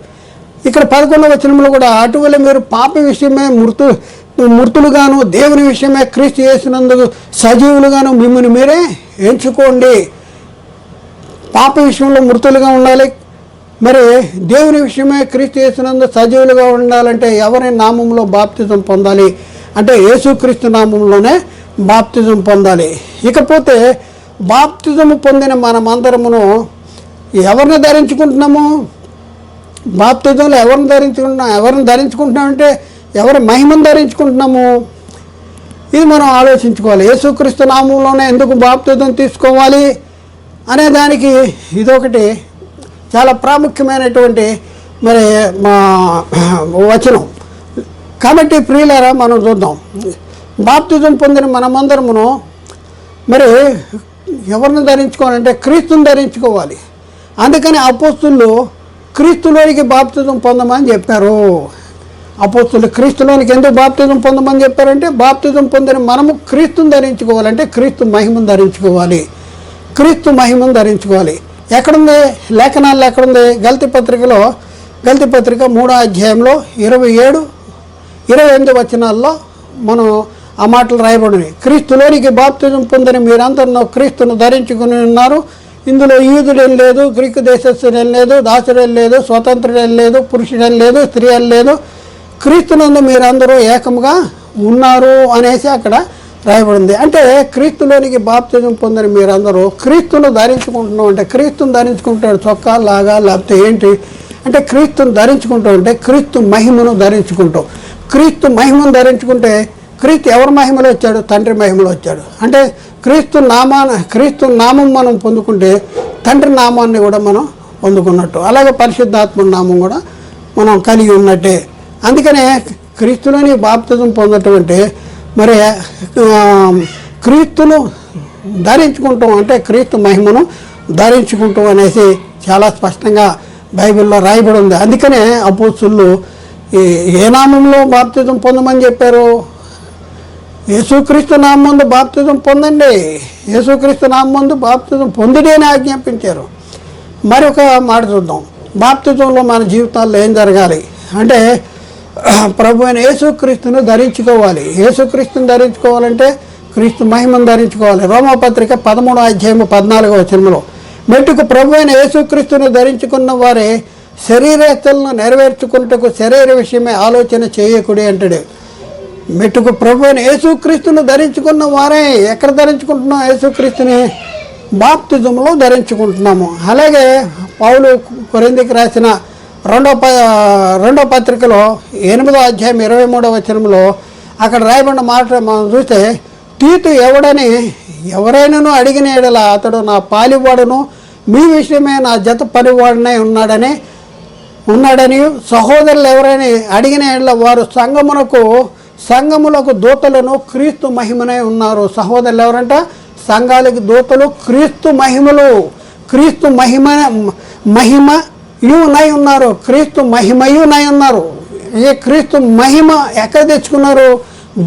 ఇక్కడ 11వ వచనంలో కూడా అటువలే మీరు పాప విషయమై మృతులుగాను దేవుని విషయమై క్రీస్తు యేసునందు సజీవులుగాను మిమ్మల్ని మీరే ఎంచుకోండి. పాప విషయంలో మృతులుగా ఉండాలి, మరి దేవుని విషయమై క్రీస్తు యేసునందు సజీవులుగా ఉండాలంటే ఎవరి నామంలో బాప్తిజం పొందాలి అంటే యేసుక్రీస్తు నామంలోనే బాప్తిజం పొందాలి. ఇకపోతే బాప్తిజము పొందిన మనమందరమును ఎవరిని ధరించుకుంటున్నాము? బాప్తిజంలో ఎవరిని ధరించుకుంటున్నామంటే ఎవరి మహిమను ధరించుకుంటున్నాము? ఇది మనం ఆలోచించుకోవాలి. యేసుక్రీస్తు నామంలోనే ఎందుకు బాప్తిజం తీసుకోవాలి అనే దానికి ఇదొకటి చాలా ప్రాముఖ్యమైనటువంటి మరి మా వచనం. కాబట్టి ప్రియులారా, మనం చూద్దాం. బాప్తిజం పొందిన మనమందరమును మరి ఎవరిని ధరించుకోవాలంటే క్రీస్తుని ధరించుకోవాలి. అందుకని అపోస్తులు క్రీస్తులోనికి బాప్తిజం పొందమని చెప్పారు. అపోస్తులు క్రీస్తులోనికి ఎందుకు బాప్తిజం పొందమని చెప్పారంటే బాప్తిజం పొందిన మనము క్రీస్తుని ధరించుకోవాలంటే క్రీస్తు మహిమను ధరించుకోవాలి. క్రీస్తు మహిమను ధరించుకోవాలి. ఎక్కడుంది లేఖనాల్లో? ఎక్కడుంది? గల్తీ పత్రిక 3వ అధ్యాయంలో 27-28 వచనాల్లో మనం ఆ మాటలు రాయబడినాయి. క్రీస్తులోనికి బాప్తిజం పొందిన మీరందరూ క్రీస్తును ధరించుకుని ఉన్నారు. ఇందులో యూదుడేం లేదు, గ్రీకు దేశస్థుడేం లేదు, దాసుడేం లేదు, స్వతంత్రుడేం లేదు, పురుషుడేం లేదు, స్త్రీ అని లేదు, క్రీస్తునందు మీరందరూ ఏకముగా ఉన్నారు అనేసి అక్కడ రాయబడింది. అంటే క్రీస్తులోనికి బాప్తిజం పొందిన మీరందరూ క్రీస్తును ధరించుకుంటున్నాం అంటే క్రీస్తుని ధరించుకుంటాడు చొక్కా లాగా లేకపోతే ఏంటి అంటే క్రీస్తుని ధరించుకుంటాం అంటే క్రీస్తు మహిమను ధరించుకుంటాం. క్రీస్తు మహిమను ధరించుకుంటే క్రీస్తు ఎవరి మహిమలో వచ్చాడు? తండ్రి మహిమలో వచ్చాడు. అంటే క్రీస్తు నామం మనం పొందుకుంటే తండ్రి నామాన్ని కూడా మనం పొందుకున్నట్టు, అలాగే పరిశుద్ధాత్మ నామం కూడా మనం కలిగి ఉన్నట్టే. అందుకనే క్రీస్తులోని బాప్తిజం పొందటం అంటే మరి క్రీస్తును ధరించుకుంటాం అంటే క్రీస్తు మహిమను ధరించుకుంటాం అనేసి చాలా స్పష్టంగా బైబిల్లో రాయబడి ఉంది. అందుకనే అపోస్తులు ఏ నామంలో బాప్తిజం పొందమని చెప్పారు? యేసుక్రీస్తు నామందు బాప్తిజం పొందండి, యేసుక్రీస్తు నామందు బాప్తిజం పొందుడి అని ఆజ్ఞాపించారు. మరొక మాట చూద్దాం. బాప్తిజంలో మన జీవితాల్లో ఏం జరగాలి అంటే ప్రభు అయిన యేసుక్రీస్తును ధరించుకోవాలి. యేసుక్రీస్తుని ధరించుకోవాలంటే క్రీస్తు మహిమను ధరించుకోవాలి. రోమాపత్రిక 13వ అధ్యాయం 14వ వచనంలో మెట్టుకు ప్రభు అయిన యేసుక్రీస్తును ధరించుకున్న వారే శరీరేచ్ఛలను నెరవేర్చుకున్నటకు శరీర విషయమే ఆలోచన చేయకూడదు అంటాడు. మెట్టుకు ప్రభు అయిన యేసుక్రీస్తును ధరించుకున్న వారే ఎక్కడ ధరించుకుంటున్నాం? యేసుక్రీస్తుని బాప్తిజంలో ధరించుకుంటున్నాము. అలాగే పౌలు కొరింథీకి రాసిన రెండో పత్రికలో 8వ అధ్యాయం 23వ వచనంలో అక్కడ రాయబడిన మాట మనం చూస్తే, తీతు ఎవరైనాను అడిగిన ఎడల అతడు నా పాలివాడును మీ విషయమే నా జత పనివాడునే ఉన్నాడని సహోదరులు ఎవరైనా అడిగిన ఎడల వారు సంఘములకు దూతలను క్రీస్తు మహిమనే ఉన్నారు. సహోదరులు ఎవరంట? సంఘాలకి దూతలు క్రీస్తు మహిమయునై ఉన్నారు. క్రీస్తు మహిమయునై ఉన్నారు. ఈ క్రీస్తు మహిమ ఎక్కడ తెచ్చుకున్నారు?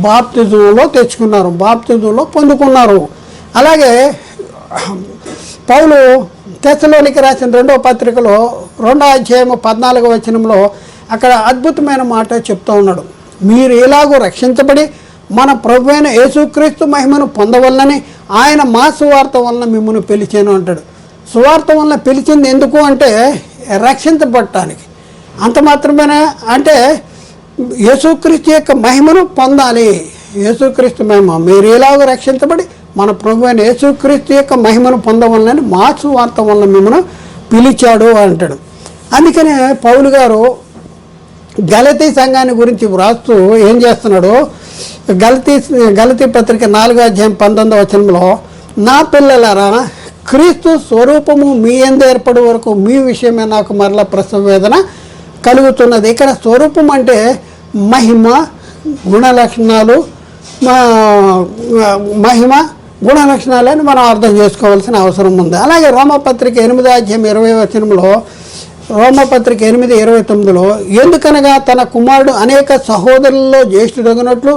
బాప్తిజంలో తెచ్చుకున్నారు, బాప్తిజంలో పొందుకున్నారు. అలాగే పౌలు తెస్సలోనికి రాసిన 2వ పత్రికలో 2వ అధ్యాయం 14వ వచనంలో అక్కడ అద్భుతమైన మాట చెప్తూ ఉన్నాడు. మీరు ఎలాగో రక్షించబడి మన ప్రభు అయిన యేసుక్రీస్తు మహిమను పొందవలనని ఆయన మా సువార్త వలన మిమ్మల్ని పిలిచాను అంటాడు. సువార్త వలన పిలిచింది ఎందుకు అంటే రక్షించబడటానికి. అంత మాత్రమేనా అంటే యేసుక్రీస్తు యొక్క మహిమను పొందాలి. యేసుక్రీస్తు మహిమ మీరు ఎలాగో రక్షించబడి మన ప్రభు అయిన యేసుక్రీస్తు యొక్క మహిమను పొందవలనని మా సువార్త వలన మిమ్మల్ని పిలిచాడు అంటాడు. అందుకనే పౌలు గారు గలతీ సంఘాన్ని గురించి వ్రాస్తూ ఏం చేస్తున్నాడు? గలతీ పత్రిక 4వ అధ్యాయం 19వ వచనంలో, నా పిల్లలారా క్రీస్తు స్వరూపము మీ యందు ఏర్పడే వరకు మీ విషయమే నాకు మరలా ప్రసవ వేదన కలుగుతున్నది. ఇక్కడ స్వరూపం అంటే మహిమ, గుణ లక్షణాలు, మహిమ గుణ లక్షణాలని మనం అర్థం చేసుకోవాల్సిన అవసరం ఉంది. అలాగే రోమపత్రిక 8:20 రోమపత్రిక 8:29 ఎందుకనగా తన కుమారుడు అనేక సహోదరుల్లో జ్యేష్ఠుడగినట్లు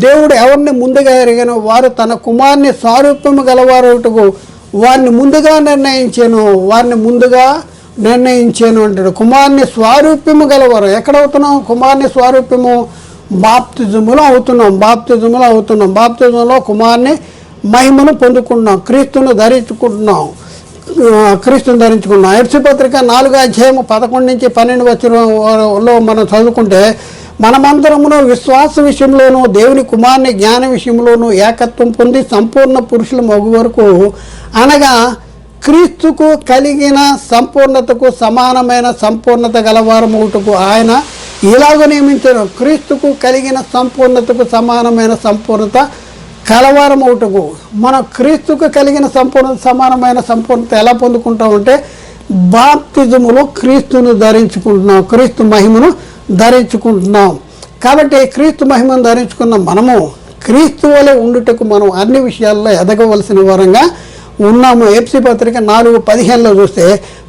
దేవుడు ఎవరిని ముందుగా ఎరిగానో వారు తన కుమారుని సారూప్యము గలవారుటకు వారిని ముందుగా నిర్ణయించాను అంటాడు. కుమారుని స్వారూప్యము గలవారు ఎక్కడవుతున్నాం? కుమారుని స్వారూప్యము బాప్తిజములో అవుతున్నాం. బాప్తిజంలో కుమారుని మహిమను పొందుకుంటున్నాం, క్రీస్తును ధరించుకుంటున్నాం. ఎఫెసీ పత్రిక 4:11-12 మనం చదువుకుంటే మనమందరమును విశ్వాస విషయంలోనూ దేవుని కుమారుని జ్ఞాన విషయంలోనూ ఏకత్వం పొంది సంపూర్ణ పురుషుల మగు వరకు అనగా క్రీస్తుకు కలిగిన సంపూర్ణతకు సమానమైన సంపూర్ణత గలవారముటకు ఆయన ఇలాగ నియమించారు. క్రీస్తుకు కలిగిన సంపూర్ణతకు సమానమైన సంపూర్ణత కలవారమవుటకు మనం క్రీస్తుకు కలిగిన సమానమైన సంపూర్ణత ఎలా పొందుకుంటామంటే బాప్తిజములో క్రీస్తును ధరించుకుంటున్నాం, క్రీస్తు మహిమను ధరించుకుంటున్నాం. కాబట్టి క్రీస్తు మహిమను ధరించుకున్న మనము క్రీస్తు వలె ఉండుటకు మనం అన్ని విషయాల్లో ఎదగవలసిన వారంగా ఉన్నాము. ఎఫెసీ పత్రిక 4:15 చూస్తే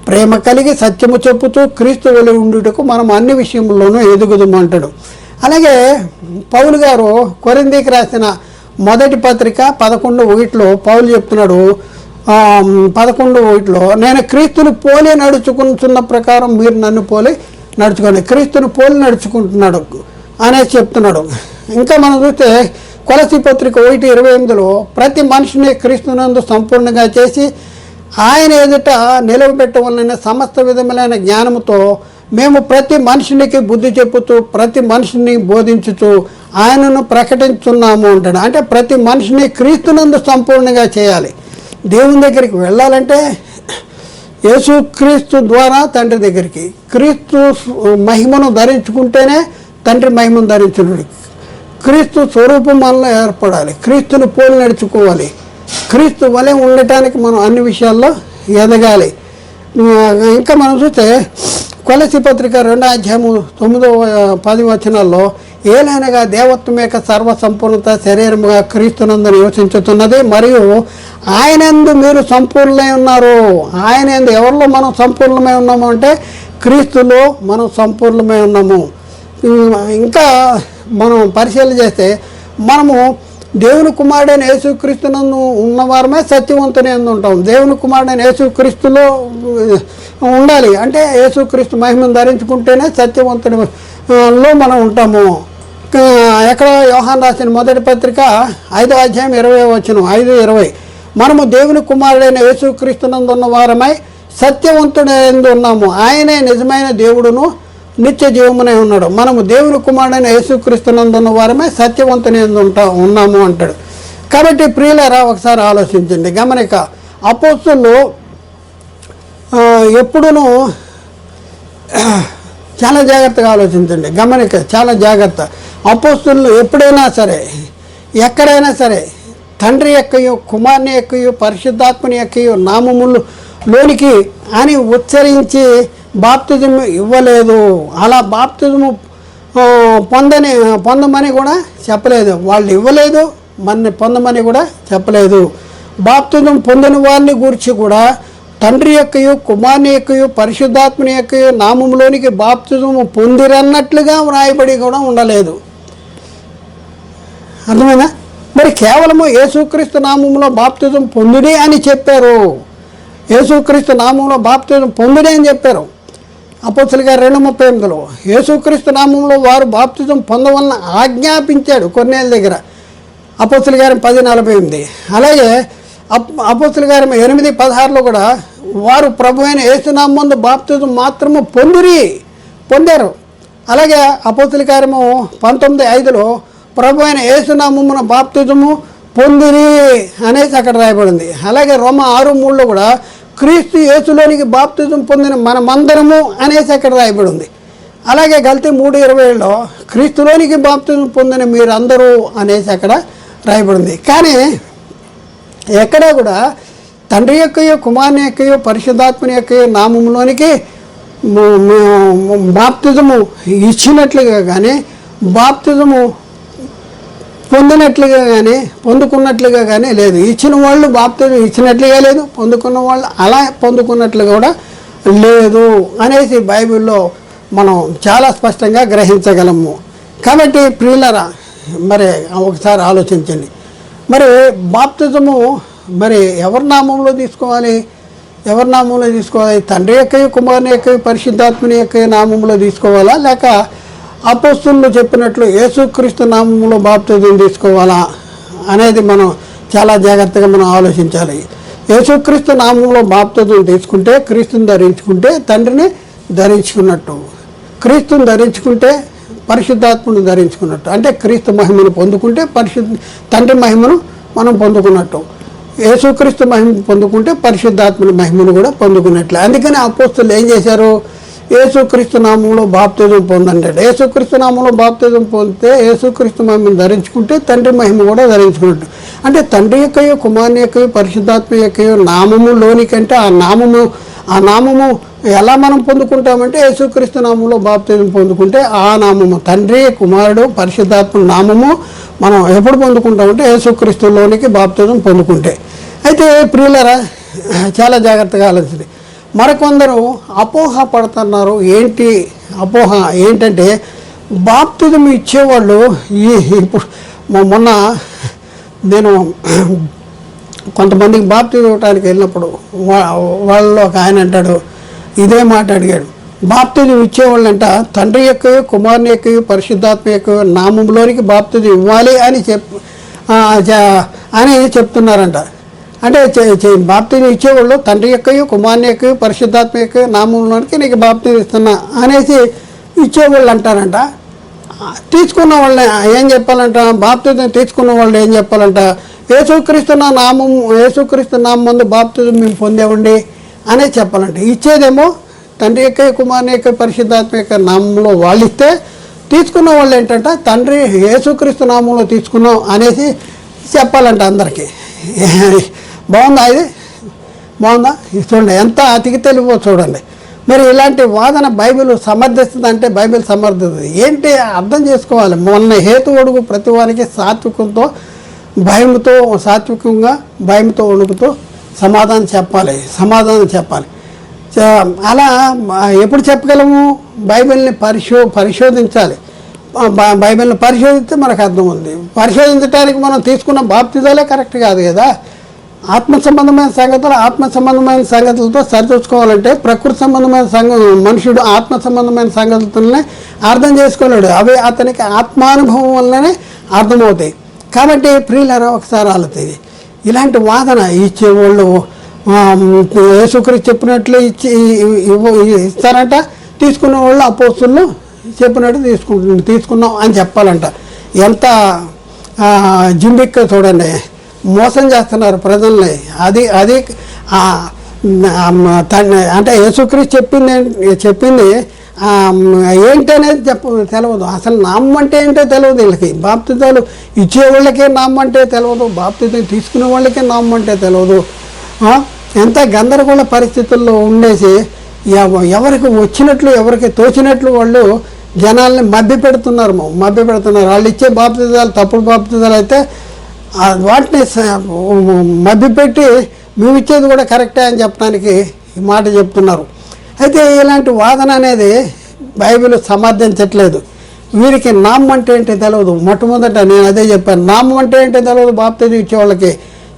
ప్రేమ కలిగి సత్యము చెప్పుతూ క్రీస్తు వలె ఉండుటకు మనం అన్ని విషయంలోనూ ఎదుగుదామంటాడు. అలాగే పౌలు గారు కొరింథీకి రాసిన మొదటి పత్రిక 11:1 పౌలు చెప్తున్నాడు. 11:1 నేను క్రీస్తుని పోలి నడుచుకుంటున్న ప్రకారం మీరు నన్ను పోలి నడుచుకోండి. క్రీస్తుని పోలి నడుచుకుంటున్నాడు అనేది చెప్తున్నాడు. ఇంకా మనం చూస్తే కొలసీ పత్రిక 1:28 ప్రతి మనిషిని క్రీస్తునందు సంపూర్ణంగా చేసి ఆయన ఎదుట నిలవబెట్టవలన సమస్త విధములైన జ్ఞానముతో మేము ప్రతి మనిషినికి బుద్ధి చెప్పుతూ ప్రతి మనిషిని బోధించుతూ ఆయనను ప్రకటించున్నాము అంటాడు. అంటే ప్రతి మనిషిని క్రీస్తునందు సంపూర్ణంగా చేయాలి. దేవుని దగ్గరికి వెళ్ళాలంటే యేసుక్రీస్తు ద్వారా తండ్రి దగ్గరికి, క్రీస్తు మహిమను ధరించుకుంటేనే తండ్రి మహిమను ధరించుడు. క్రీస్తు స్వరూపం మనలో ఏర్పడాలి, క్రీస్తుని పోలి నడుచుకోవాలి. క్రీస్తు వలె ఉండటానికి మనం అన్ని విషయాల్లో ఎదగాలి. ఇంకా మనం చూస్తే కొలసీ పత్రిక 2:9-10 ఏలైనగా దేవత్వం యొక్క సర్వసంపూర్ణత శరీరముగా క్రీస్తునందు నివసించుతున్నది మరియు ఆయనందు మీరు సంపూర్ణమై ఉన్నారు. ఆయనందు ఎవరిలో మనం సంపూర్ణమై ఉన్నాము అంటే క్రీస్తులో మనం సంపూర్ణమై ఉన్నాము. ఇంకా మనం పరిశీలన చేస్తే మనము దేవుని కుమారుడైన యేసుక్రీస్తునందు ఉన్నవారమే సత్యవంతుని ఉంటాం. దేవుని కుమారుడైన యేసుక్రీస్తులో ఉండాలి అంటే యేసుక్రీస్తు మహిమను ధరించుకుంటేనే సత్యవంతునిలో మనం ఉంటాము. ఎక్కడ యోహాను రాసిన మొదటి పత్రిక 5:20 మనము దేవుని కుమారుడైన యేసుక్రీస్తునందు ఉన్న వారమై సత్యవంతుడైన ఉన్నాము. ఆయనే నిజమైన దేవుడును నిత్య జీవమునే ఉన్నాడు. మనము దేవుని కుమారుడైన యేసుక్రీస్తునందు ఉన్న వారమే సత్యవంతుని ఉన్నాము అంటాడు. కాబట్టి ప్రియులారా ఒకసారి ఆలోచించండి, గమనిక. అపోస్తలులు ఎప్పుడూనూ చాలా జాగ్రత్తగా ఆలోచించండి, గమనిక, చాలా జాగ్రత్త. అపోస్తలులు ఎప్పుడైనా సరే ఎక్కడైనా సరే తండ్రి యొక్కయు కుమారుని యొక్కయు పరిశుద్ధాత్మని యొక్కయు నామములోనికి అని ఉచ్చరించి బాప్తిజం ఇవ్వలేదు. అలా బాప్తిజము పొందమని కూడా చెప్పలేదు. వాళ్ళు ఇవ్వలేదు, మన పొందమని కూడా చెప్పలేదు. బాప్తిజం పొందని వారిని గురించి కూడా తండ్రి యొక్కయు కుమారుని యొక్కయు పరిశుద్ధాత్మని యొక్కయు నామములోనికి బాప్తిజము పొందిరన్నట్లుగా వ్రాయబడి కూడా ఉండలేదు. అర్థమైనా? మరి కేవలము యేసుక్రీస్తు నామములో బాప్తిజం పొందుడే అని చెప్పారు. యేసుక్రీస్తు నామంలో బాప్తిజం పొందుడే అని చెప్పారు. అపోస్తలుల గారు 2:38 యేసుక్రీస్తు నామంలో వారు బాప్తిజం పొందవలన ఆజ్ఞాపించాడు కొర్నేలు దగ్గర. అపోస్తలుల గారు 10:48 అలాగే అపోస్తలుల గారు 8:16 కూడా వారు ప్రభు అయిన యేసునామందు బాప్తిజం మాత్రము పొందారు. అలాగే అపోస్తలుల కార్యము 19:5 ప్రభు అయిన యేసునామమున బాప్తిజము పొందిరి అనేసి అక్కడ రాయబడింది. అలాగే రోమ 6:3 కూడా క్రీస్తు యేసులోనికి బాప్తిజం పొందిన మనమందరము అనేసి అక్కడ రాయబడింది. అలాగే గల్తీ 3:27 క్రీస్తులోనికి బాప్తిజం పొందిన మీరందరూ అనేసి అక్కడ రాయబడింది. కానీ ఎక్కడా కూడా తండ్రి యొక్కయో కుమారుని యొక్కయో పరిశుద్ధాత్మని యొక్కయో నామములోనికి బాప్తిజము ఇచ్చినట్లుగా కానీ బాప్తిజము పొందినట్లుగా కానీ పొందుకున్నట్లుగా కానీ లేదు. ఇచ్చిన వాళ్ళు బాప్తిజం ఇచ్చినట్లుగా లేదు, పొందుకున్న వాళ్ళు అలా పొందుకున్నట్లుగా కూడా లేదు అనేసి బైబిల్లో మనం చాలా స్పష్టంగా గ్రహించగలము. కాబట్టి ప్రియులరా, మరి ఒకసారి ఆలోచించండి. మరి బాప్తిజము మరి ఎవరి నామంలో తీసుకోవాలి? ఎవరి నామంలో తీసుకోవాలి? తండ్రి యొక్క, కుమారుని యొక్క, పరిశుద్ధాత్మని యొక్క నామంలో తీసుకోవాలా, లేక అపోస్తులు చెప్పినట్లు యేసుక్రీస్తు నామంలో బాప్తిజం తీసుకోవాలా అనేది మనం చాలా జాగ్రత్తగా మనం ఆలోచించాలి. యేసుక్రీస్తు నామంలో బాప్తిజం తీసుకుంటే క్రీస్తుని ధరించుకుంటే తండ్రిని ధరించుకున్నట్టు, క్రీస్తుని ధరించుకుంటే పరిశుద్ధాత్మను ధరించుకున్నట్టు. అంటే క్రీస్తు మహిమను పొందుకుంటే తండ్రి మహిమను మనం పొందుకున్నట్టు, యేసుక్రీస్తు మహిమ పొందుకుంటే పరిశుద్ధాత్మని మహిమను కూడా పొందుకున్నట్లే. అందుకని అపోస్తులు ఏం చేశారు? యేసుక్రీస్తు నామంలో బాప్తిజం పొందండి. యేసుక్రీస్తు నామంలో బాప్తిజం పొందితే యేసుక్రీస్తు మహిమను ధరించుకుంటే తండ్రి మహిమ కూడా ధరించుకున్నట్టు. అంటే తండ్రి యొక్కయో, కుమారుని యొక్కయో, పరిశుద్ధాత్మ యొక్కయో నామములోనికంటే ఆ నామము ఎలా మనం పొందుకుంటామంటే యేసుక్రీస్తు నామంలో బాప్తిజం పొందుకుంటే ఆ నామము తండ్రి, కుమారుడు, పరిశుద్ధాత్మ నామము మనం ఎప్పుడు పొందుకుంటామంటే యేసుక్రీస్తులోనికి బాప్తిజం పొందుకుంటే. అయితే ప్రియులరా, చాలా జాగ్రత్తగా ఆలోచించండి. మరికొందరు అపోహ పడుతున్నారు. ఏంటి అపోహ? ఏంటంటే బాప్తిజం ఇచ్చేవాళ్ళు ఇప్పుడు మొన్న నేను కొంతమందికి బాప్తిజం ఇవ్వడానికి వెళ్ళినప్పుడు వాళ్ళలో ఒక ఆయన అంటాడు, ఇదే మాట అడిగాడు. బాప్తిజం ఇచ్చేవాళ్ళంట తండ్రి యొక్క, కుమారుని యొక్క, పరిశుద్ధాత్మ యొక్క నామంలోనికి బాప్తిజం ఇవ్వాలి అని చెప్తున్నారంట. అంటే బాప్తిజం ఇచ్చేవాళ్ళు తండ్రి యొక్క, కుమారుని యొక్క, పరిశుద్ధాత్మ యొక్క నామంలోనికి నీకు బాప్తిజం ఇస్తున్నా అనేసి ఇచ్చేవాళ్ళు అంటారంట. తీసుకున్న వాళ్ళని ఏం చెప్పాలంట? బాప్తిజం తీసుకున్న వాళ్ళు ఏం చెప్పాలంట? యేసుక్రీస్తు నామం ముందు బాప్తిజం మేము పొందేవండి అనే చెప్పాలంట. ఇచ్చేదేమో తండ్రి యొక్క, కుమారుని యొక్క, పరిశుద్ధాత్మ యొక్క నామంలో వాళ్ళు ఇస్తే, తీసుకున్న వాళ్ళు ఏంటంట తండ్రి యేసుక్రీస్తు నామంలో తీసుకున్నాం అనేసి చెప్పాలంట అందరికీ. బాగుందా? ఇది బాగుందా? చూడండి ఎంత అతికి తెలివో చూడండి. మరి ఇలాంటి వాదన బైబిల్ సమర్థిస్తుంది అంటే బైబిల్ సమర్థిస్తుంది ఏంటి అర్థం చేసుకోవాలి. మొన్న హేతువుడుగు ప్రతి వారికి సాత్వికంగా భయంతో వణుకుతో సమాధానం చెప్పాలి. అలా ఎప్పుడు చెప్పగలము? బైబిల్ని పరిశోధించాలి. బైబిల్ని పరిశోధిస్తే మనకు అర్థం ఉంది. పరిశోధించడానికి మనం తీసుకున్న బాప్తిజాలే కరెక్ట్ కాదు కదా. ఆత్మ సంబంధమైన సంగతులతో సరిచూసుకోవాలంటే ప్రకృతి సంబంధమైన మనుషుడు ఆత్మ సంబంధమైన సంగతులనే అర్థం చేసుకోలేడు. అవి అతనికి ఆత్మానుభవం వల్లనే అర్థమవుతాయి. కాబట్టి ప్రియులారా, ఒకసారి ఆలోచించి ఇలాంటి వాదన ఇచ్చేవాళ్ళు యేసుక్రీస్తు చెప్పినట్లు ఇస్తారంట. తీసుకున్న వాళ్ళు అపోస్తులు చెప్పినట్టు తీసుకున్నాం అని చెప్పాలంట. ఎంత జింబిక్క చూడండి, మోసం చేస్తున్నారు ప్రజల్ని. అది అంటే యేసుక్రీస్తు చెప్పింది ఏంటనేది తెలియదు. అసలు నామం అంటే ఏంటో తెలియదు వీళ్ళకి. బాప్తిజాలు ఇచ్చే వాళ్ళకే నామం అంటే తెలియదు, బాప్తిజం తీసుకునే వాళ్ళకే నామం అంటే తెలియదు. ఎంత గందరగోళ పరిస్థితుల్లో ఉండేసి ఎవరికి వచ్చినట్లు ఎవరికి తోచినట్లు వాళ్ళు జనాల్ని మభ్యపెడుతున్నారు. వాళ్ళు ఇచ్చే బాప్తిజాలు తప్పుడు బాప్తిజాలు అయితే వాటిని మభ్యపెట్టి మేము ఇచ్చేది కూడా కరెక్టే అని చెప్పడానికి ఈ మాట చెప్తున్నారు. అయితే ఇలాంటి వాదన అనేది బైబిల్ సమర్థించట్లేదు. వీరికి నామం అంటే ఏంటో తెలియదు. మొట్టమొదట నేను అదే చెప్పాను, నామం అంటే ఏంటో తెలియదు. బాప్తిజం ఇచ్చేవాళ్ళకి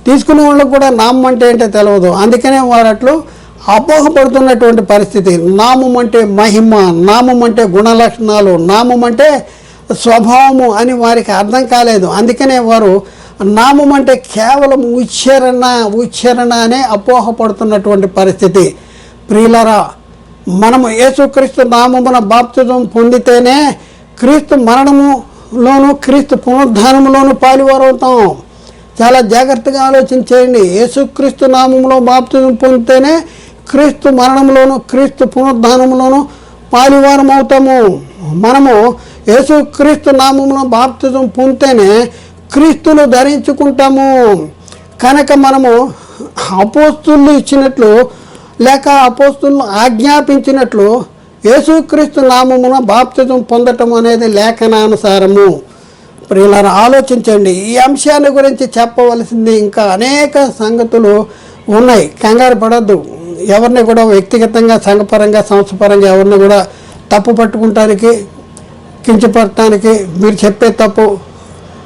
తీసుకునే వాళ్ళకి కూడా నామం అంటే ఏంటో తెలియదు. అందుకనే వారు అట్లు అపోహపడుతున్నటువంటి పరిస్థితి. నామం అంటే మహిమ, నామం అంటే గుణలక్షణాలు, నామం అంటే స్వభావము అని వారికి అర్థం కాలేదు. అందుకనే వారు నామం అంటే కేవలం ఉచ్చారణ అనే అపోహపడుతున్నటువంటి పరిస్థితి. ప్రియులరా, మనము యేసుక్రీస్తు నామమున బాప్తిజం పొందితేనే క్రీస్తు మరణములోను క్రీస్తు పునరుద్ధానములోను పాలువారవుతాం. చాలా జాగ్రత్తగా ఆలోచించేయండి. యేసుక్రీస్తు నామములో బాప్తిజం పొందితేనే క్రీస్తు మరణంలోను క్రీస్తు పునరుద్ధానములోను పాలువారం అవుతాము. మనము యేసుక్రీస్తు నామములో బాప్తిజం పొందితేనే క్రీస్తును ధరించుకుంటాము. కనుక మనము అపోస్తులు ఇచ్చినట్లు లేక అపోస్తులు ప్రియులారా ఆలోచించండి. ఈ అంశాన్ని గురించి చెప్పవలసింది ఇంకా అనేక సంగతులు ఉన్నాయి. కంగారు పడద్దు. ఎవరిని కూడా వ్యక్తిగతంగా, సంఘపరంగా, సంస్థపరంగా ఎవరిని కూడా తప్పు పట్టుకుంటానికి, కించపడటానికి, మీరు చెప్పేది తప్పు,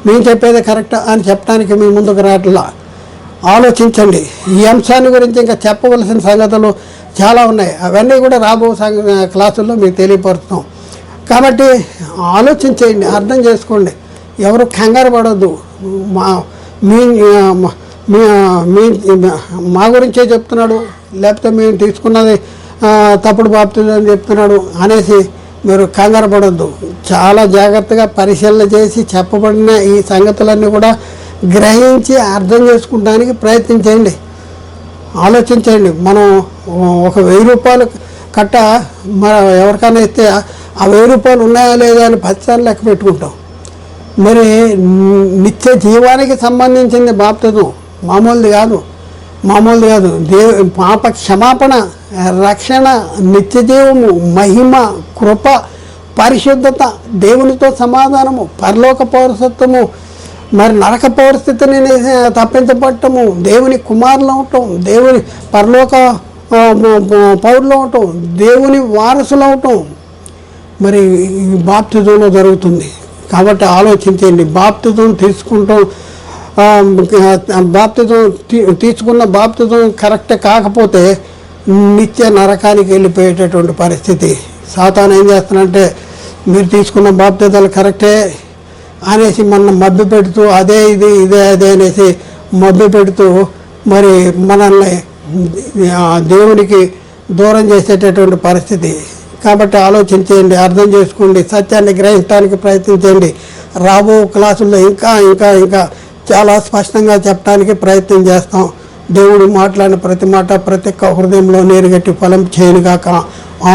మేము చెప్పేది కరెక్ట్ అని చెప్పడానికి మీ ముందుకు రావట్లా. ఆలోచించండి. ఈ అంశాన్ని గురించి ఇంకా చెప్పవలసిన సంగతులు చాలా ఉన్నాయి. అవన్నీ కూడా రాబో క్లాసుల్లో మీకు తెలియపరుస్తాం. కాబట్టి ఆలోచించేయండి, అర్థం చేసుకోండి. ఎవరు కంగారు పడద్దు. మా గురించే చెప్తున్నాడు, లేకపోతే మేము తీసుకున్నది తప్పుడు బాప్తిజం అని చెప్తున్నాడు అనేసి మీరు కంగారు పడద్దు. చాలా జాగ్రత్తగా పరిశీలన చేసి చెప్పబడిన ఈ సంగతులన్నీ కూడా గ్రహించి అర్థం చేసుకుంటానికి ప్రయత్నించండి. ఆలోచించండి. మనం ఒక 1000 రూపాయలు కట్ట ఎవరికైనా ఇస్తే ఆ 1000 రూపాయలు ఉన్నాయా లేదా అని 10 సార్లు లెక్క పెట్టుకుంటాం. మరి నిత్య జీవానికి సంబంధించింది బాప్తిజం, మామూలుది కాదు. పాప క్షమాపణ, రక్షణ, నిత్య జీవము, మహిమ, కృప, పరిశుద్ధత, దేవునితో సమాధానము, పరలోక పౌరసత్వము, మరి నరక పరిస్థితిని తప్పించబడటము, దేవుని కుమారులు అవటం, దేవుని పరలోక పౌరులు అవటం, దేవుని వారసులు అవటం మరి బాప్తిజంలో జరుగుతుంది. కాబట్టి ఆలోచించండి. బాప్తిజం తీసుకుంటాం, తీసుకున్న బాప్తిజం కరెక్ట్ కాకపోతే నిత్య నరకానికి వెళ్ళిపోయేటటువంటి పరిస్థితి. సాతాను ఏం చేస్తానంటే మీరు తీసుకున్న బాప్తిజాలు కరెక్టే అనేసి మన మభ్య పెడుతూ అదే అనేసి మభ్య పెడుతూ మరి మనల్ని దేవునికి దూరం చేసేటటువంటి పరిస్థితి. కాబట్టి ఆలోచించండి, అర్థం చేసుకోండి, సత్యాన్ని గ్రహించడానికి ప్రయత్నించండి. రాబో క్లాసుల్లో ఇంకా చాలా స్పష్టంగా చెప్పడానికి ప్రయత్నం చేస్తాం. దేవుడు మాట్లాడిన ప్రతి మాట ప్రతి ఒక్క హృదయంలో నీరుగట్టి ఫలం చేయనుగాక.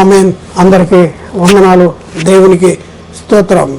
ఆమేన్. అందరికీ వందనాలు. దేవునికి స్తోత్రం.